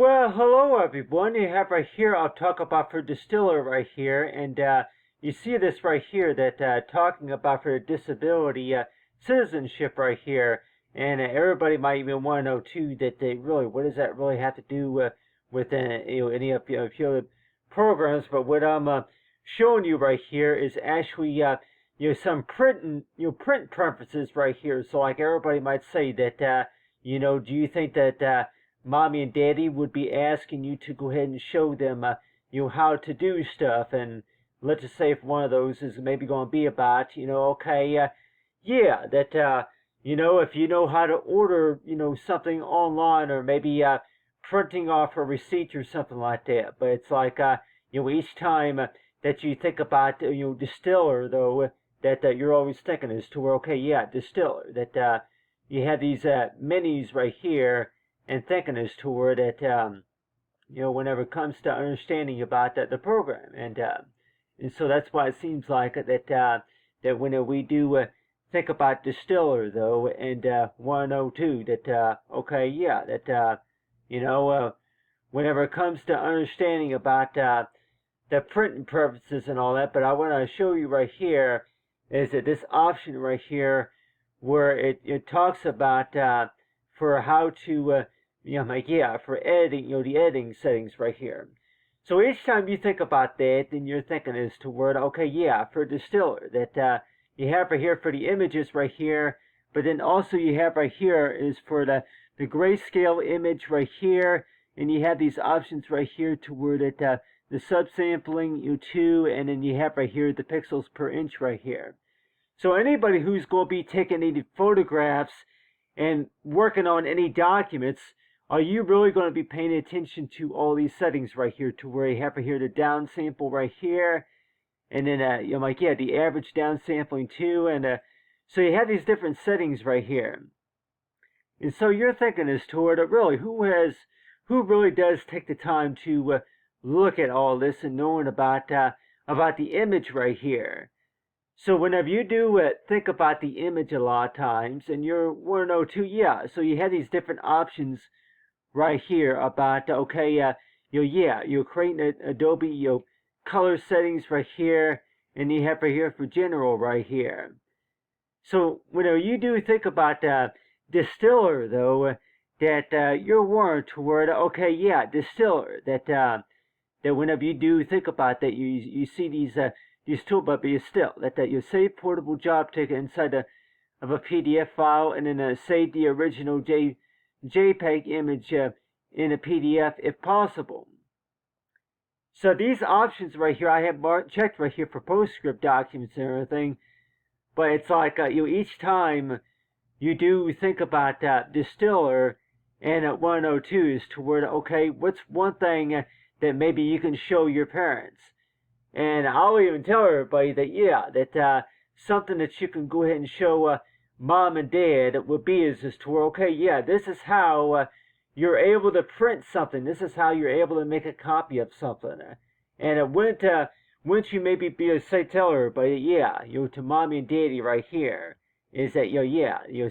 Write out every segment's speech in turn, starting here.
Well, hello everyone. You have right here, I'll talk about for Distiller right here, and you see this right here that talking about for disability citizenship right here, and everybody might even want to know too that they really, what does that really have to do with any of your programs? But what I'm showing you right here is actually some print preferences right here. So like everybody might say that do you think that mommy and daddy would be asking you to go ahead and show them, how to do stuff. And let's just say if one of those is maybe going to be about, okay, that, if you know how to order, something online or maybe printing off a receipt or something like that. But it's like, each time that you think about, Distiller, though, that you're always thinking is to where, okay, Distiller, that you have these menus right here, and thinking as to where that whenever it comes to understanding about the program, and so that's why it seems like that when we do think about Distiller though, and 102 that whenever it comes to understanding about the printing purposes and all that, but I want to show you right here is that this option right here where it talks about for how to for editing, the editing settings right here. So each time you think about that, then you're thinking as to word, okay, for Distiller, that you have right here for the images right here, but then also you have right here is for the grayscale image right here, and you have these options right here to where that the subsampling, too, and then you have right here the pixels per inch right here. So anybody who's going to be taking any photographs and working on any documents, are you really going to be paying attention to all these settings right here to where you have here the downsample right here, and then the average downsampling too, and so you have these different settings right here. And so you're thinking as to where really who really does take the time to look at all this and knowing about the image right here. So whenever you do think about the image a lot of times, and you're want to know too, so you have these different options right here about, okay, you're creating Adobe, color settings right here, and you have right here for general right here. So whenever you do think about Distiller, though, that you're warned toward, okay, Distiller, that whenever you do think about that, you see these toolbar, but you still, that you save portable job ticket inside of a PDF file, and then save the original JPEG image in a PDF if possible. So these options right here, I have checked right here for PostScript documents and everything, but it's like each time you do think about Distiller and at 102 is toward, okay, what's one thing that maybe you can show your parents? And I'll even tell everybody that that something that you can go ahead and show mom and dad would be is to where, okay, this is how you're able to print something. This is how you're able to make a copy of something. And it wouldn't you maybe be a say tell everybody, to mommy and daddy right here is that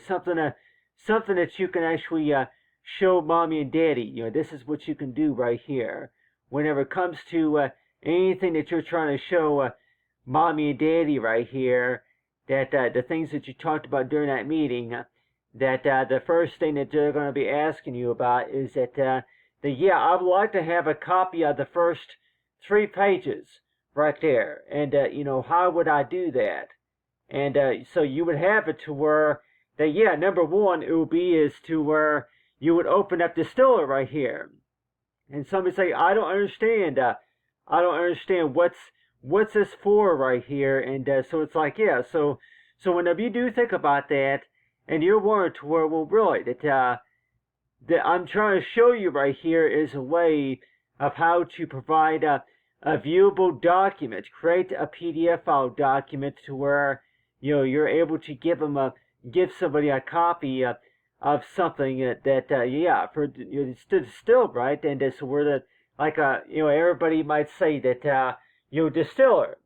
something that you can actually show mommy and daddy. This is what you can do right here. Whenever it comes to anything that you're trying to show mommy and daddy right here, that the things that you talked about during that meeting, that the first thing that they're going to be asking you about is that I would like to have a copy of the first 3 pages right there, and how would I do that? And so you would have it to where that number one, it would be is to where you would open up Distiller right here, and somebody say, I don't understand what's this for right here. And so it's like, so whenever you do think about that, and you're warned to where, well, really, that I'm trying to show you right here is a way of how to provide a viewable document, create a PDF file document to where, you're able to give somebody a copy of something for it's still right. And so where that, like everybody might say that Distiller,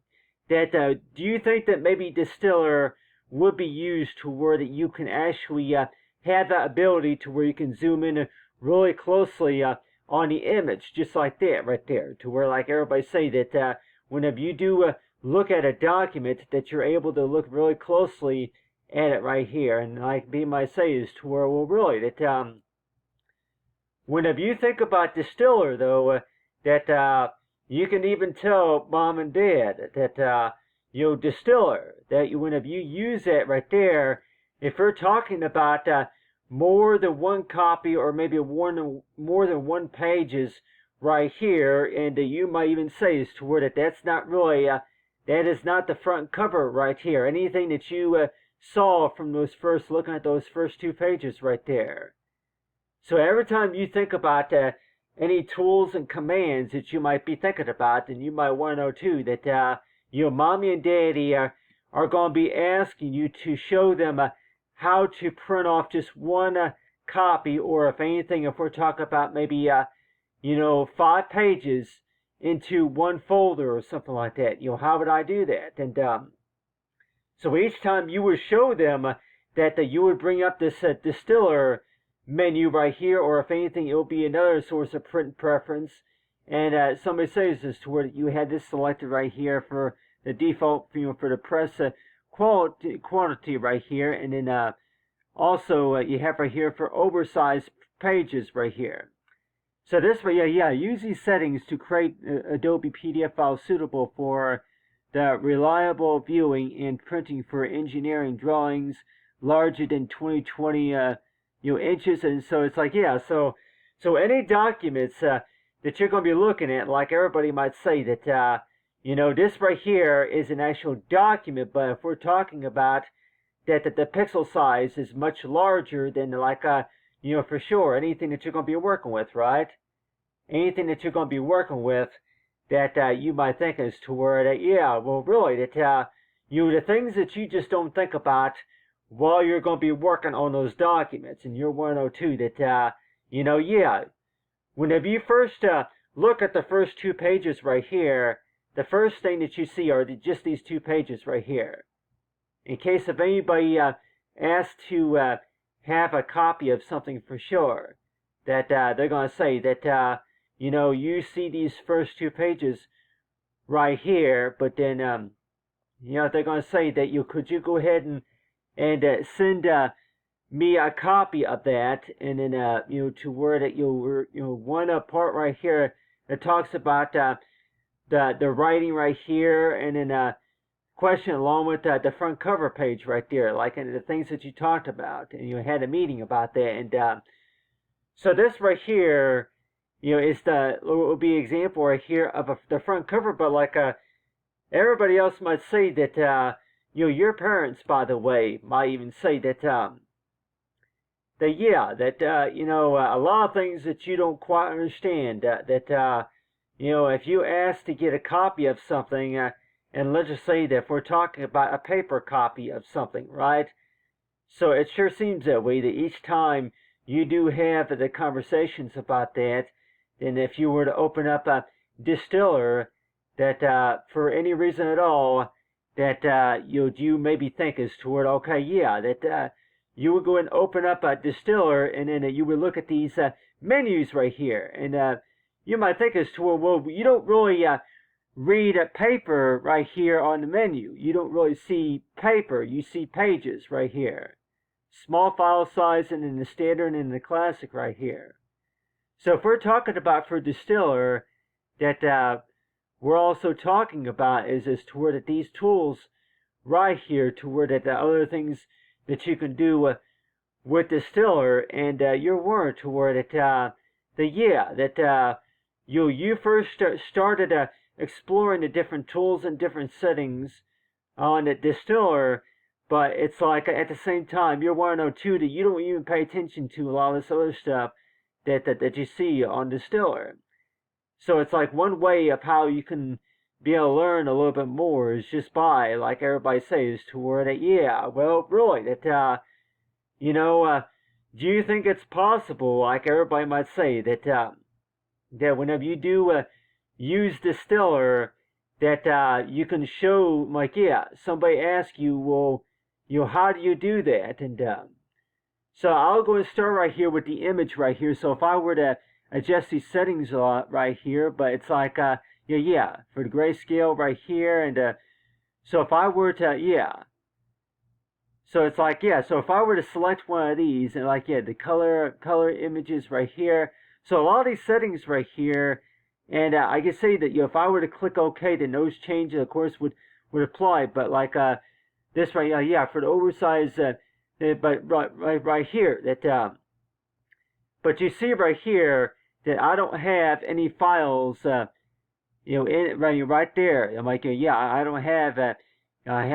that do you think that maybe Distiller would be used to where that you can actually have that ability to where you can zoom in really closely on the image, just like that right there, to where like everybody say that whenever you do look at a document, that you're able to look really closely at it right here. And like B might say is to where, well, really, that whenever you think about Distiller, though, that you can even tell mom and dad that Distiller, that whenever you use that right there, if we're talking about more than one copy or maybe more than one pages right here, and you might even say is to where that's not really that is not the front cover right here. Anything that you saw from looking at those first 2 pages right there. So every time you think about any tools and commands that you might be thinking about, then you might want to know too that mommy and daddy are going to be asking you to show them how to print off just one copy, or if anything, if we're talking about maybe 5 pages into one folder or something like that. How would I do that? And so each time you would show them that you would bring up this Distiller menu right here, or if anything, it will be another source of print preference. And somebody says this to where you had this selected right here for the default, for the press quantity right here, and then also you have right here for oversized pages right here. So this way, use these settings to create Adobe PDF files suitable for the reliable viewing and printing for engineering drawings larger than 2020 inches. And so it's like, so any documents that you're going to be looking at, like everybody might say that this right here is an actual document, but if we're talking about that the pixel size is much larger than like for sure anything that you're going to be working with, right? Anything that you're going to be working with that you might think is to where that well, really, that the things that you just don't think about while you're going to be working on those documents, and you're 102 that whenever you first look at the first 2 pages right here, the first thing that you see are just these 2 pages right here. In case of anybody asked to have a copy of something for sure, that they're going to say that you see these first 2 pages right here, but then they're going to say that could you go ahead and send me a copy of that, and then to where that one part right here that talks about the writing right here, and then question along with the front cover page right there, like and the things that you talked about, and you had a meeting about that. And so this right here is will be an example right here of the front cover, but like everybody else might say that your parents, by the way, might even say that a lot of things that you don't quite understand, that if you ask to get a copy of something, and let's just say that if we're talking about a paper copy of something, right? So it sure seems that way, that each time you do have the conversations about that, then if you were to open up a Distiller, that for any reason at all, that you maybe think is toward, okay, that you would go and open up a Distiller, and then you would look at these menus right here, and you might think as to, well, you don't really read a paper right here on the menu. You don't really see paper. You see pages right here. Small file size, and then the standard and the classic right here. So if we're talking about for Distiller, that we're also talking about is to where that these tools right here, to where that the other things that you can do with Distiller, and you're warned to where that you first started exploring the different tools and different settings on the Distiller, but it's like at the same time you're want to know too that you don't even pay attention to a lot of this other stuff that you see on Distiller. So it's like one way of how you can be able to learn a little bit more is just by, like everybody says, to where that well, really, that do you think it's possible, like everybody might say, that that whenever you do use Distiller, that you can show, like, somebody asks you, well, how do you do that? And so I'll go and start right here with the image right here. So if I were to adjust these settings a lot right here, but it's like, yeah, for the grayscale right here, and so if I were to, so it's like, so if I were to select one of these, and like, the color images right here, so a lot of these settings right here, and I can say that, if I were to click OK, then those changes, of course, would apply, but like, this right, for the oversized, but right here, that, but you see right here that I don't have any files, in right there. I'm like, I don't have, I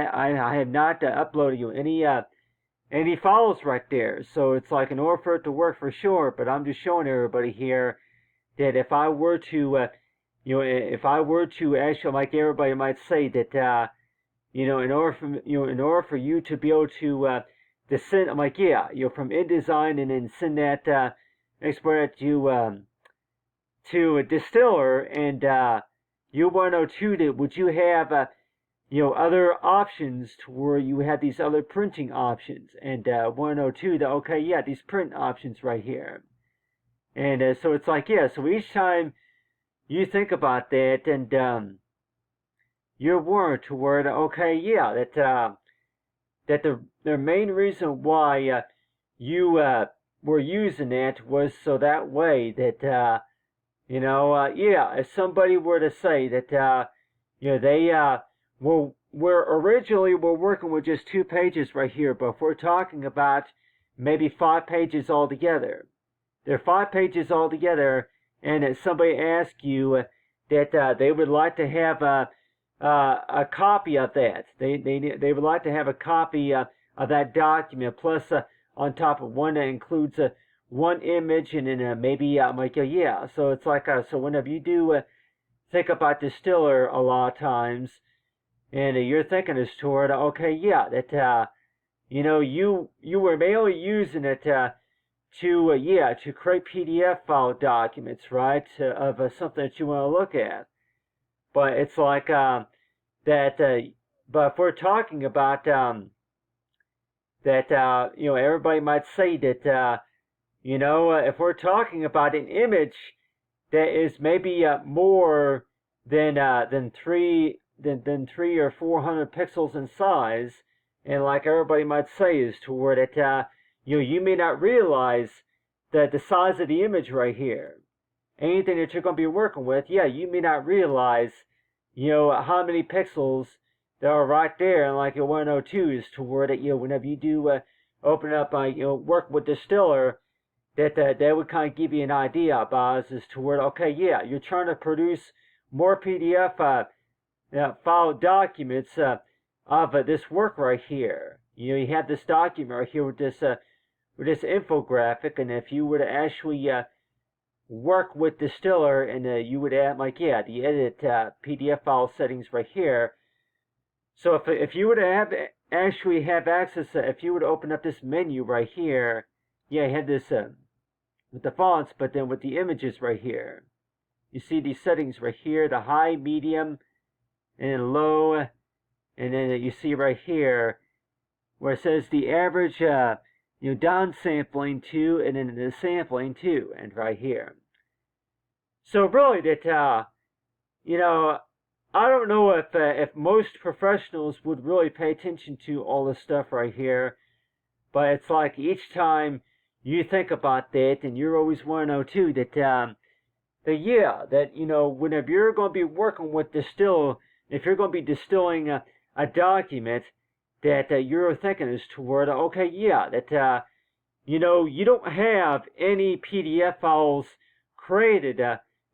have not uploaded any files right there. So it's like, in order for it to work for sure, but I'm just showing everybody here that if I were to, if I were to actually, like everybody might say that, in order for you to be able to send, I'm like, from InDesign, and then send that, export it to a Distiller, and you want to know too that would you have other options to where you have these other printing options, and want to know too that, okay, these print options right here, and so it's like, so each time you think about that, and you're warned to where, okay, that the main reason why you were using that was so that way that if somebody were to say that they were working with just 2 pages right here, but if we're talking about maybe 5 pages altogether, there are 5 pages altogether, and that somebody asks you that they would like to have a copy of that. They would like to have a copy of that document, plus on top of one that includes one image, and then maybe I'm like, so it's like, so whenever you do think about Distiller a lot of times, and you're thinking this toward, okay, that you were mainly using it to create PDF file documents, right, of something that you want to look at. But it's like that. But if we're talking about that, everybody might say that if we're talking about an image that is maybe more than 3 or 400 pixels in size, and like everybody might say is toward it, you may not realize that the size of the image right here, anything that you're going to be working with, you may not realize how many pixels there are right there, and like 102 is toward it, whenever you do open up, work with Distiller, that would kind of give you an idea about as to where, okay, you're trying to produce more PDF file documents of this work right here. You have this document right here with this infographic, and if you were to actually work with Distiller, and you would add the edit PDF file settings right here. So if you were to actually have access, if you were to open up this menu right here, you had this with the fonts, but then with the images right here, you see these settings right here, the high, medium, and low, and then you see right here where it says the average downsampling to, and then the sampling to, and right here. So really that I don't know if most professionals would really pay attention to all this stuff right here, but it's like each time you think about that, and you're always want to know too that whenever you're going to be working with if you're going to be distilling a document, that you're thinking is toward, okay, that you don't have any PDF files created,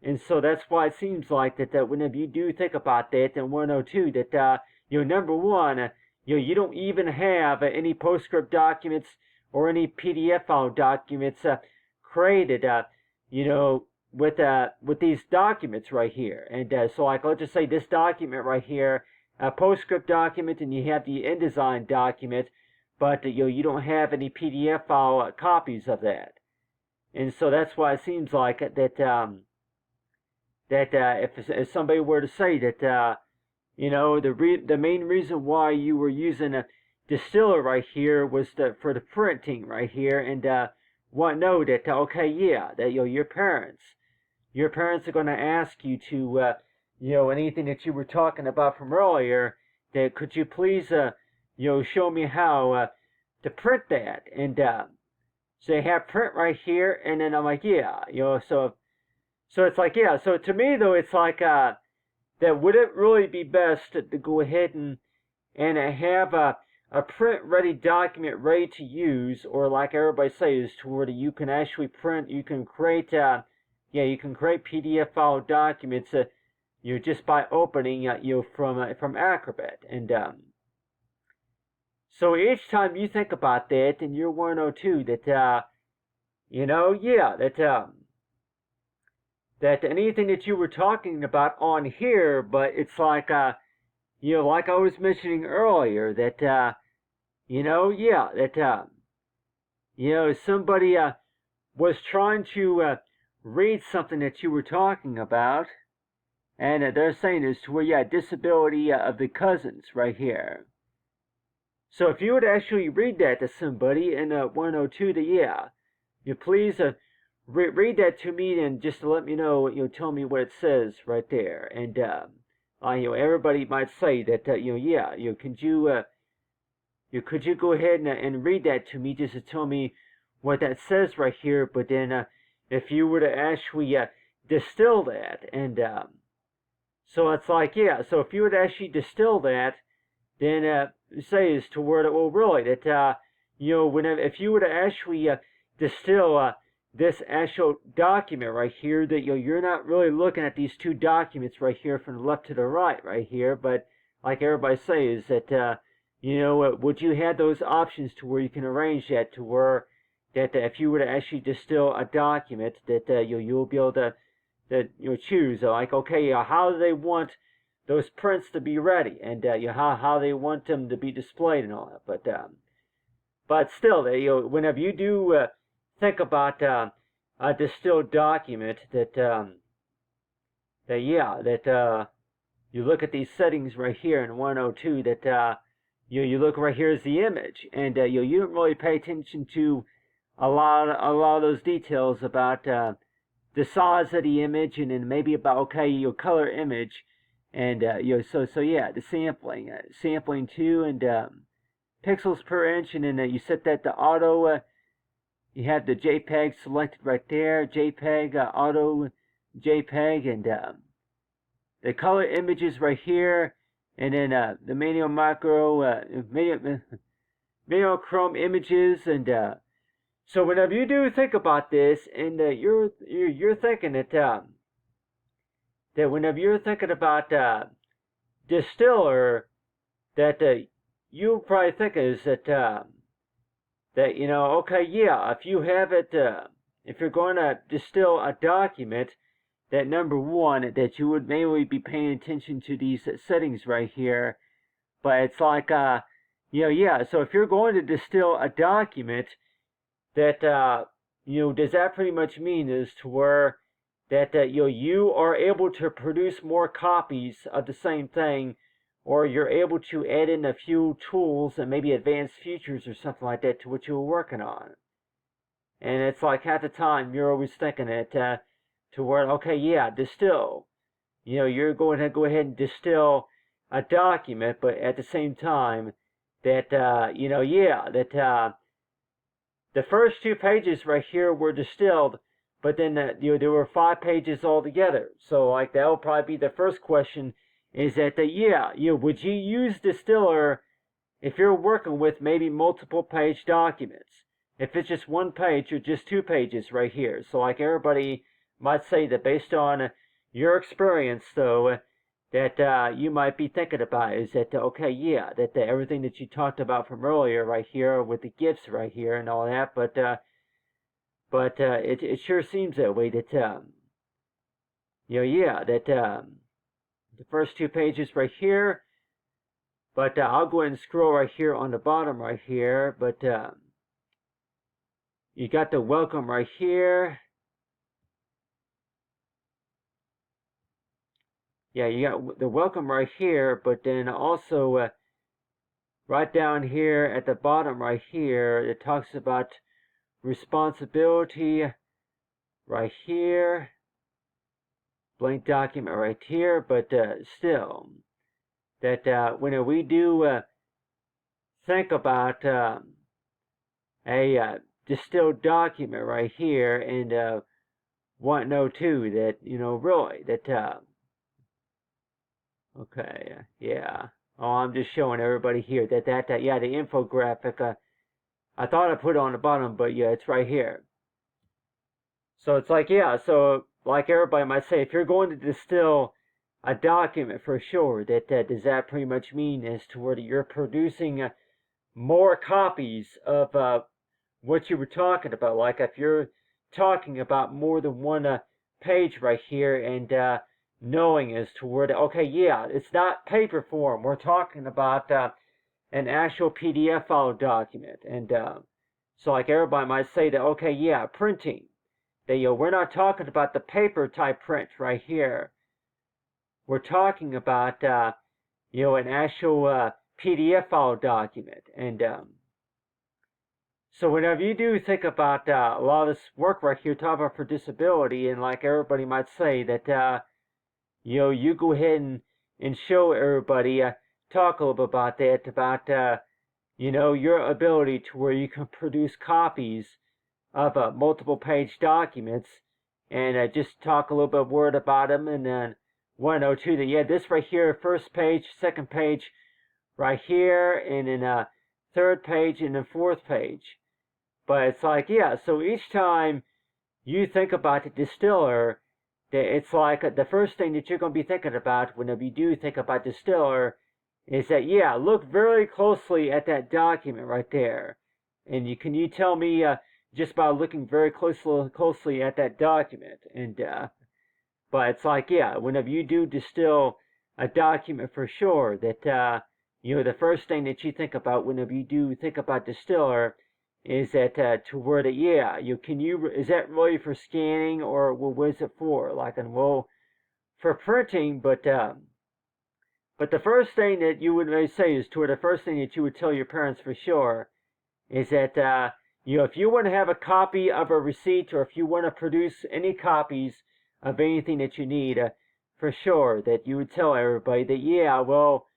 and so that's why it seems like that whenever you do think about that, then 102 that number one, you don't even have any PostScript documents or any PDF file documents created, with these documents right here. And so like, let's just say this document right here, a PostScript document, and you have the InDesign document, but you don't have any PDF file copies of that. And so that's why it seems like that if somebody were to say that the main reason why you were using a Distiller right here was for the printing right here, and know that okay, yeah, that your parents are going to ask you to anything that you were talking about from earlier, that could you please show me how to print that. And so they have print right here, and then I'm like, yeah, so it's like, yeah, so to me though, it's like that would it really be best to go ahead and have a print ready document ready to use, or like everybody says, to where you can actually print, you can create you can create PDF file documents just by opening from Acrobat. And so each time you think about that, and you're 102, that that anything that you were talking about on here, but it's like like I was mentioning earlier, that somebody was trying to read something that you were talking about, and they're saying is to where disability of the cousins right here. So if you would actually read that to somebody in 102, you please read that to me, and just to let me know, tell me what it says right there. And everybody might say that could you go ahead and read that to me, just to tell me what that says right here. But then if you were to actually distill that, and so it's like, so if you would actually distill that, then say is to word it, well, really, that whenever, if you were to actually distill this actual document right here, that you're not really looking at these two documents right here from the left to the right here, but like everybody says, that would you have those options to where you can arrange that to where that if you were to actually distill a document, that you'll be able to choose, like, okay, how do they want those prints to be ready, and how they want them to be displayed and all that. But still, whenever you do think about a distilled document, that you look at these settings right here in 102, that you look right here as the image, and you don't really pay attention to a lot of those details about the size of the image, and then maybe about, okay, your color image, and the sampling too, and pixels per inch, and then you set that to auto. You have the JPEG selected right there, JPEG, auto JPEG, and the color images right here, and then the manual macro, manual chrome images. And so whenever you do think about this, and you're thinking that that whenever you're thinking about Distiller, that you probably think is that that okay, if you have it, if you're going to distill a document, that number one, that you would mainly be paying attention to these settings right here. But it's like so if you're going to distill a document, that does that pretty much mean is to where that you are able to produce more copies of the same thing, or you're able to add in a few tools and maybe advanced features or something like that to what you were working on. And it's like half the time you're always thinking it to where, okay, distill. You're going to go ahead and distill a document, but at the same time that that the first 2 pages right here were distilled, but then there were 5 pages altogether. So like that will probably be the first question, is that would you use Distiller if you're working with maybe multiple page documents? If it's just 1 page or just 2 pages right here. So like everybody might say that based on your experience though, that you might be thinking about is that okay, that everything that you talked about from earlier right here with the gifts right here and all that, but it sure seems that way, that that the first 2 pages right here, but I'll go ahead and scroll right here on the bottom right here, but you got the welcome right here. You got the welcome right here, but then also right down here at the bottom right here, it talks about responsibility right here, blank document right here, but still, that when we do think about a distilled document right here and 102, that, really, that, okay, yeah. Oh, I'm just showing everybody here that yeah, the infographic, I thought I put it on the bottom, but yeah, it's right here. So it's like, yeah, so like everybody might say, if you're going to distill a document for sure, that does that pretty much mean as to where you're producing more copies of what you were talking about? Like if you're talking about more than one page right here, and knowing as to where okay, yeah, it's not paper form. We're talking about an actual PDF file document, and so like everybody might say that, okay, yeah, printing. That, we're not talking about the paper type print right here. We're talking about an actual PDF file document, and so whenever you do think about a lot of this work right here, talk about for disability, and like everybody might say that you go ahead and show everybody, talk a little bit about that, about your ability to where you can produce copies of multiple page documents, and just talk a little bit word about them, and then 102 that, yeah, this right here, first page, second page right here, and then third page, and then fourth page. But it's like, yeah, so each time you think about the distiller, it's like the first thing that you're going to be thinking about whenever you do think about distiller is that, yeah, look very closely at that document right there. And can you tell me just by looking very closely at that document? And but it's like, yeah, whenever you do distill a document for sure, that the first thing that you think about whenever you do think about distiller is that to where that, yeah, is that really for scanning, or what is it for? Like, and well, for printing, but the first thing that you would say is to where the first thing that you would tell your parents for sure is that if you want to have a copy of a receipt, or if you want to produce any copies of anything that you need, for sure that you would tell everybody that, yeah, well,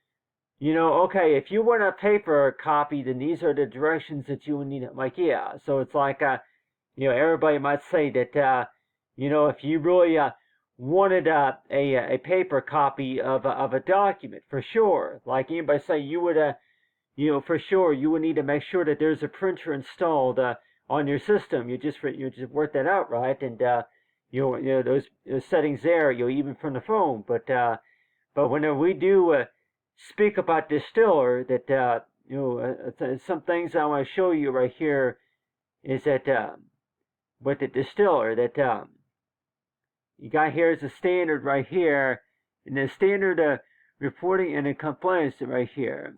okay, if you want a paper copy, then these are the directions that you would need. Like, yeah, so it's like, everybody might say that, if you really wanted a paper copy of a document, for sure, like anybody say, you would, for sure, you would need to make sure that there's a printer installed on your system. You just work that out, right? And those settings there, even from the phone. But whenever we do speak about distiller, that some things I want to show you right here is that with the distiller, that you got here is a standard right here, and the standard reporting and the compliance right here.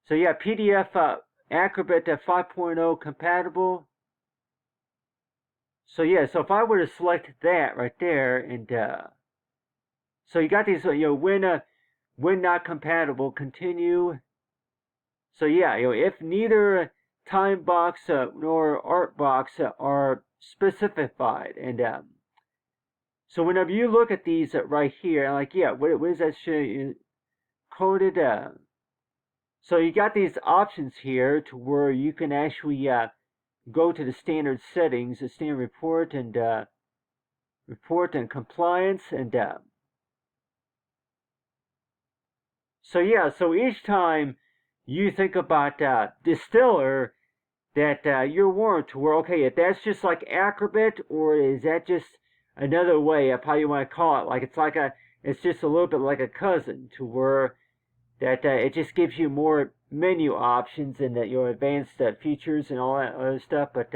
So yeah, PDF Acrobat 5.0 compatible. So yeah, so if I were to select that right there, and so you got these, when not compatible, continue. So yeah, if neither time box nor art box are specified, and so whenever you look at these right here, like, yeah, what does that show you? Coded. So you got these options here to where you can actually go to the standard settings, the standard report and compliance, and so yeah, so each time you think about distiller, that you're warned to where, okay, if that's just like Acrobat, or is that just another way of how you want to call it? Like, it's just a little bit like a cousin, to where that it just gives you more menu options, and that your advanced features and all that other stuff. But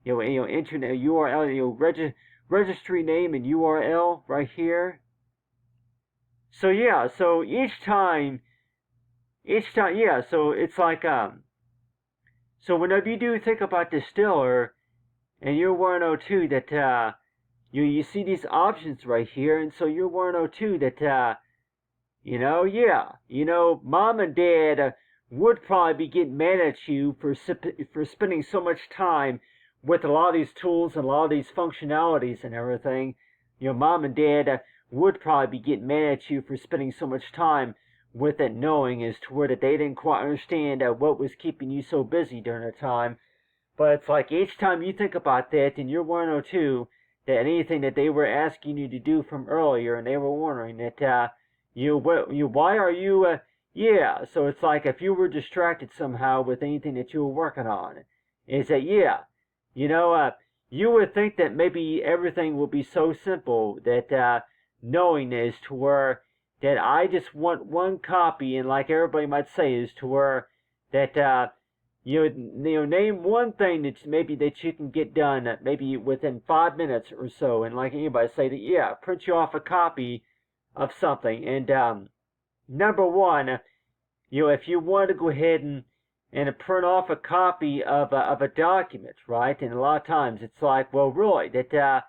internet URL, registry name and URL right here. So yeah, so each time, yeah. So it's like so whenever you do think about distiller, and you're 102, that you see these options right here, and so you're 102 that yeah, mom and dad would probably be getting mad at you for spending so much time with a lot of these tools and a lot of these functionalities and everything. Your mom and dad would probably be getting mad at you for spending so much time with it, knowing as to where that they didn't quite understand what was keeping you so busy during the time. But it's like each time you think about that, and you're 102, that anything that they were asking you to do from earlier, and they were wondering that why are you yeah. So it's like if you were distracted somehow with anything that you were working on, is that you would think that maybe everything will be so simple that knowing this to where that I just want one copy, and like everybody might say, is to where that name one thing that maybe that you can get done maybe within 5 minutes or so, and like anybody say that print you off a copy of something, and number one, if you want to go ahead and print off a copy of a document, right? And a lot of times it's like, well, really, that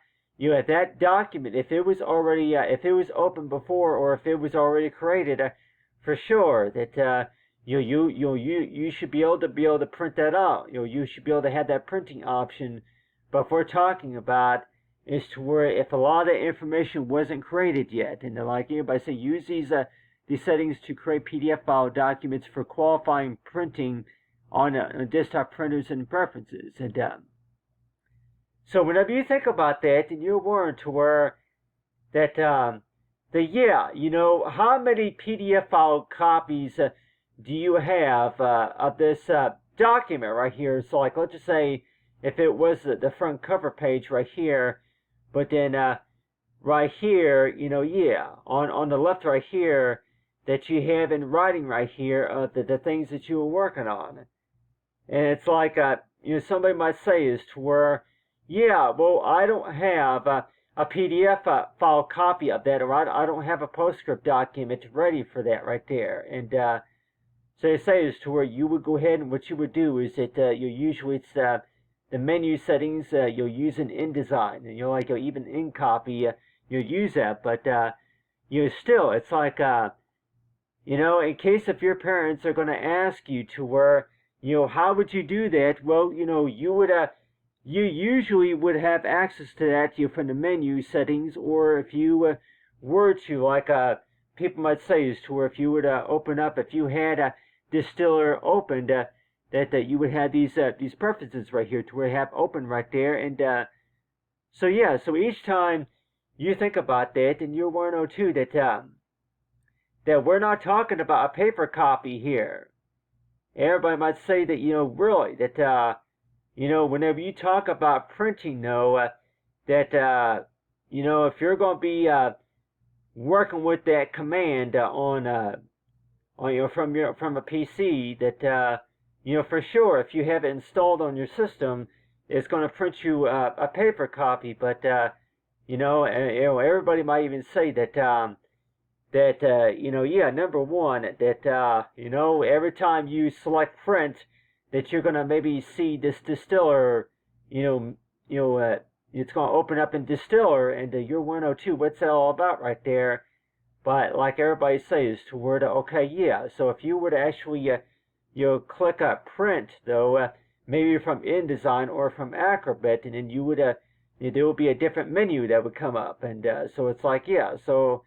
that document, if it was already if it was open before, or if it was already created, for sure that you should be able to print that out. You should be able to have that printing option. But if we're talking about is to where if a lot of information wasn't created yet, and like anybody say, use these settings to create PDF file documents for qualifying printing on desktop printers and preferences. And so whenever you think about that, and you're warned to where that how many PDF file copies do you have of this document right here? So like, let's just say if it was the front cover page right here, but then right here, on the left right here, that you have in writing right here the things that you were working on. And it's like, somebody might say is to where, well, I don't have a PDF file copy of that, or I don't have a PostScript document ready for that right there. And so they say is to where you would go ahead, and what you would do is that usually it's the menu settings, you'll use an InDesign, and you'll even in copy, you'll use that. But still, it's like in case if your parents are going to ask you to where how would you do that? Well, you usually would have access to that from the menu settings, or if you were to, like people might say is to where if you would open up, if you had a Distiller opened, that you would have these preferences right here to where you have open right there. And so each time you think about that, and you're 102, that we're not talking about a paper copy here. Everybody might say that really that whenever you talk about printing, though, that if you're going to be working with that command from a PC, that for sure if you have it installed on your system, it's going to print you a paper copy. But everybody might even say that number one, that every time you select print, that you're gonna maybe see this Distiller, it's gonna open up in Distiller, and you're 102. What's that all about right there? But like everybody says, to where so if you were to actually click print though, maybe from InDesign or from Acrobat, and then you would there would be a different menu that would come up, and so it's like so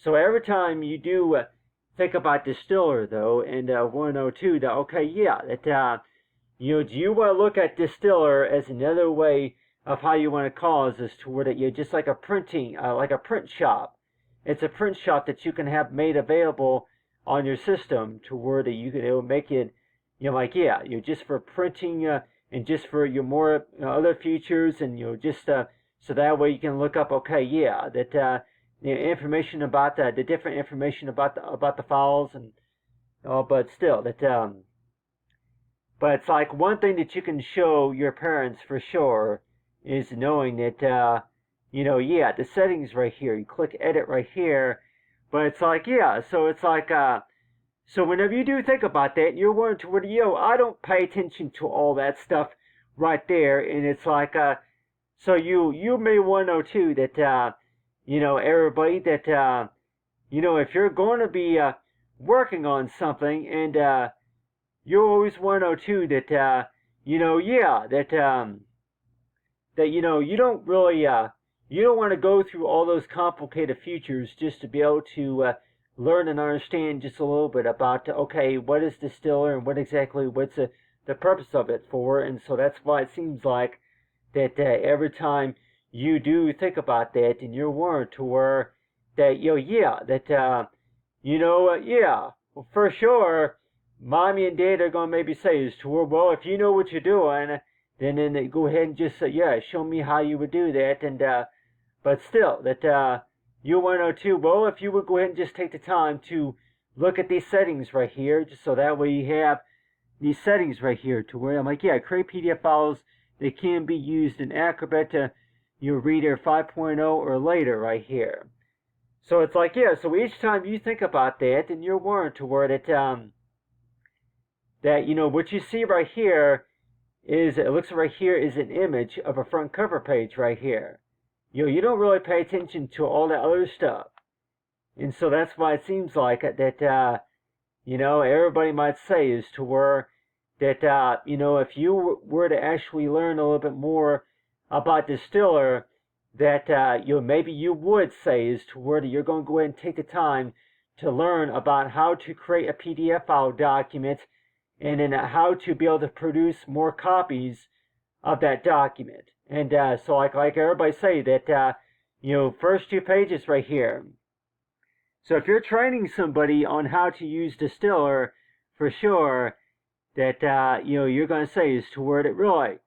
every time you do think about Distiller though, and 102, that that do you want to look at Distiller as another way of how you want to cause this, to where that you're just like a printing, like a print shop. It's a print shop that you can have made available on your system, to where that it'll make it, you're just for printing and just for your more other features, and just so that way you can look up that information about the different information about the files, and but still that but it's like one thing that you can show your parents for sure is knowing that the settings right here, you click edit right here, but it's like so it's like so whenever you do think about that, you're wondering to where I don't pay attention to all that stuff right there, and it's like so you may want to know too that everybody, that if you're going to be working on something, and you always want to know too that yeah, that you don't really you don't want to go through all those complicated features just to be able to learn and understand just a little bit about okay, what is Distiller and what's the purpose of it for. And so that's why it seems like that every time you do think about that and you're warned to where that yeah, that yeah, well, for sure mommy and dad are going to maybe say is to where, well, if you know what you're doing, then they go ahead and just say, yeah, show me how you would do that. And but still, that you want to know too, well, if you would go ahead and just take the time to look at these settings right here, just so that way you have these settings right here to where I'm like, yeah, create PDF files that can be used in Acrobat to your Reader 5.0 or later right here. So it's like, yeah, so each time you think about that, and you're warned to where that what you see right here is, it looks right here is an image of a front cover page right here. You don't really pay attention to all that other stuff. And so that's why it seems like that, everybody might say is to where that, if you were to actually learn a little bit more about Distiller, that, maybe you would say is to where you're going to go ahead and take the time to learn about how to create a PDF file document and then how to be able to produce more copies of that document. And so like everybody say that, first 2 pages right here. So if you're training somebody on how to use Distiller, for sure, that, you're going to say is to where it really,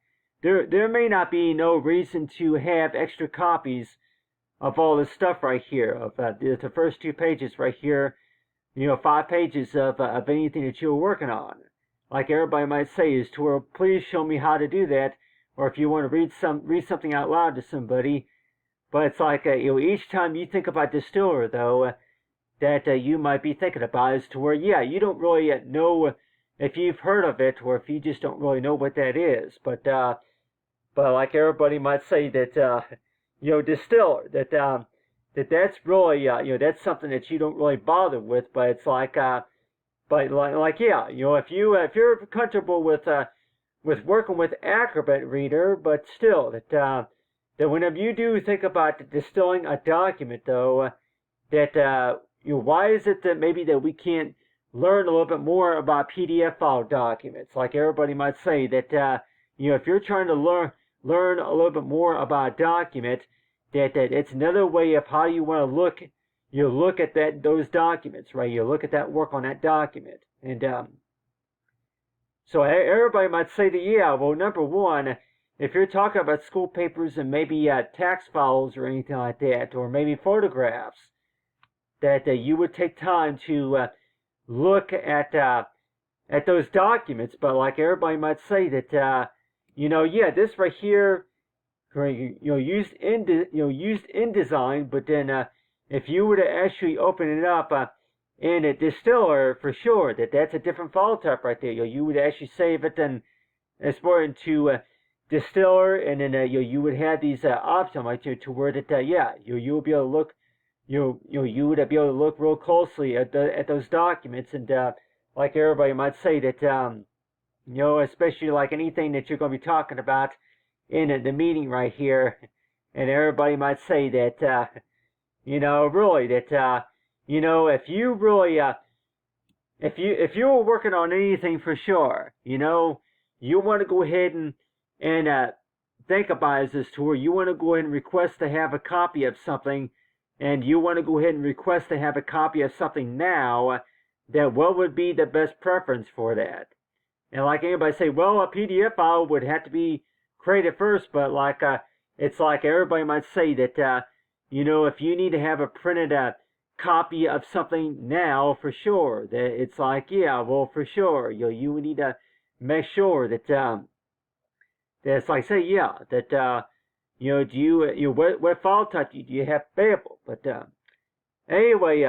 there may not be no reason to have extra copies of all this stuff right here, of the first 2 pages right here, 5 pages of anything that you're working on. Like everybody might say is to where, please show me how to do that, or if you want to read something out loud to somebody. But it's like, each time you think about Distiller, though, that you might be thinking about is to where, yeah, you don't really know if you've heard of it, or if you just don't really know what that is. But like everybody might say that, Distiller, that's really, that's something that you don't really bother with. But it's like, but like yeah, if you're comfortable with working with Acrobat Reader, but still that whenever you do think about distilling a document, though, that why is it that maybe that we can't learn a little bit more about PDF file documents? Like everybody might say that if you're trying to learn a little bit more about a document, that it's another way of how you want to look. You look at those documents, right? You look at that work on that document. And so everybody might say that, yeah, well, number one, if you're talking about school papers and maybe tax files or anything like that, or maybe photographs, that you would take time to look at those documents. But like everybody might say that, yeah, this right here, used in design, but then if you were to actually open it up in a Distiller, for sure, that's a different file type right there. You would actually save it and export into Distiller, and then you would have these options right there to where that yeah, you would be able to look, you would be able to look real closely at those documents. And like everybody might say that especially like anything that you're going to be talking about in the meeting right here, and everybody might say that really that if you really if you were working on anything, for sure, you want to go ahead and think about it as to where you want to go ahead and request to have a copy of something, and you want to go ahead and request to have a copy of something now, that what would be the best preference for that? And like anybody say, well, a PDF file would have to be created first, but like it's like everybody might say that if you need to have a printed copy of something now, for sure, that it's like, yeah, well, for sure, you would need to make sure that that it's like, say, yeah, that do you what file type do you have available? But anyway,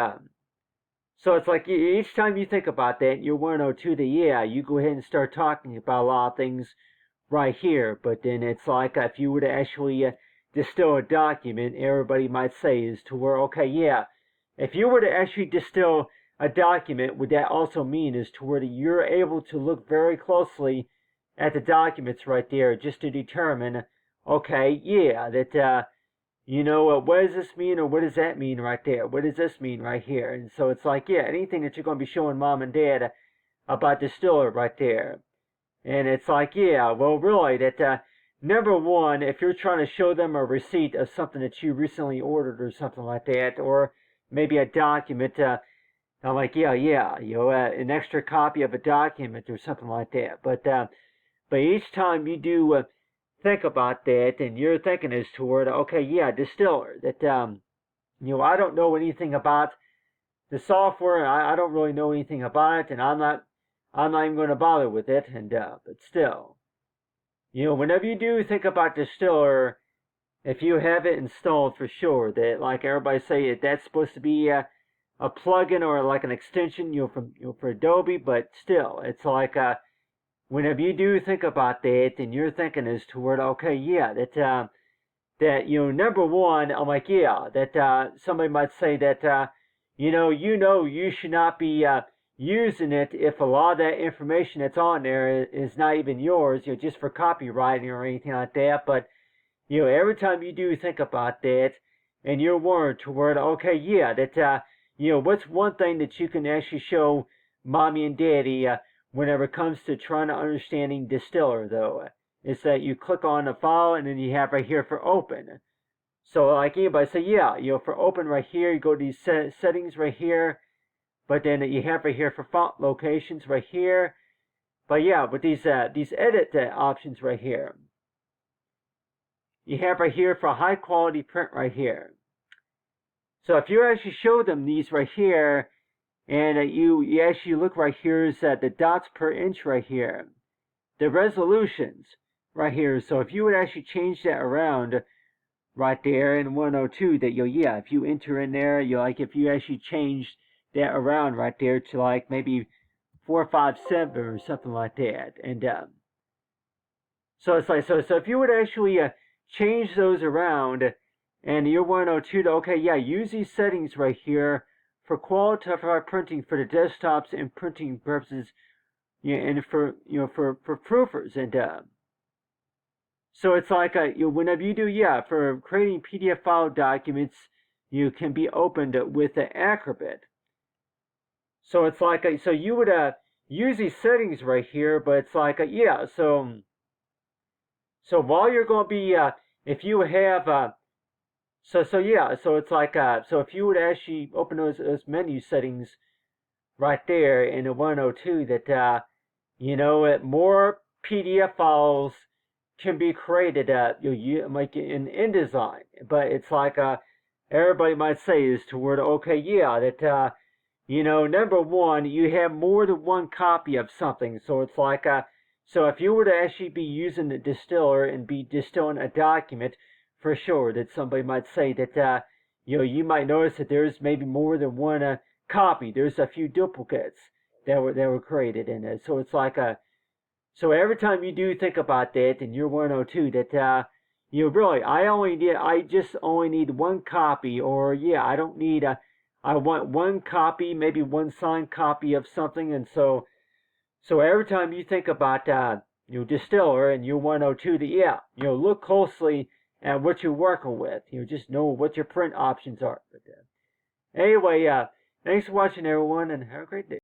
so it's like each time you think about that, you want to know too that, yeah, you go ahead and start talking about a lot of things right here. But then it's like if you were to actually distill a document, everybody might say is to where, okay, yeah, if you were to actually distill a document, what that also means is to where you're able to look very closely at the documents right there just to determine, okay, yeah, that, what does this mean or what does that mean right there? What does this mean right here? And so it's like, yeah, anything that you're going to be showing mom and dad about Distiller right there. And it's like, yeah, well, really, that, number one, if you're trying to show them a receipt of something that you recently ordered or something like that, or maybe a document, I'm like, yeah, an extra copy of a document or something like that. But each time you do think about that, and you're thinking as toward, okay, yeah, Distiller, that, I don't know anything about the software, I don't really know anything about it, and I'm not even going to bother with it, and, but still, whenever you do think about Distiller, if you have it installed for sure, that, like everybody say, that's supposed to be a plugin or like an extension, for Adobe, but still, it's like, whenever you do think about that, then you're thinking as toward, okay, yeah, that, number one, I'm like, yeah, that, somebody might say that, you should not be, using it if a lot of that information that's on there is not even yours, just for copywriting or anything like that. But, every time you do think about that, and you're warned toward, okay, yeah, that, what's one thing that you can actually show mommy and daddy, whenever it comes to trying to understanding Distiller, though, is that you click on the file and then you have right here for open. So like anybody say, yeah, for open right here, you go to these settings right here, but then you have right here for font locations right here. But yeah, with these edit options right here, you have right here for high quality print right here. So if you actually show them these right here, and you actually look right here is the dots per inch right here, the resolutions right here. So if you would actually change that around right there in 102, that if you enter in there, if you actually change that around right there to like maybe 457 or something like that, and so it's like, so if you would actually change those around, and you're 102 to, okay, yeah, use these settings right here for quality of our printing for the desktops and printing purposes, and for proofers, and so it's like whenever you do, for creating PDF file documents, you can be opened with the Acrobat. So it's like so you would use these settings right here, but it's like so while you're going to be if you have so it's like so if you would actually open those menu settings right there in the 102, that more PDF files can be created like in InDesign, but it's like everybody might say is toward, okay, yeah, that number one, you have more than one copy of something, so it's like so if you were to actually be using the Distiller and be distilling a document, for sure that somebody might say that you might notice that there's maybe more than one copy. There's a few duplicates that were created in it. So it's like so every time you do think about that, and you're 102, that really, I just only need one copy, or I don't need I want one copy, maybe one signed copy of something. And so every time you think about Distiller and you're 102, that look closely at what you're working with. Just know what your print options are. But anyway, thanks for watching, everyone, and have a great day.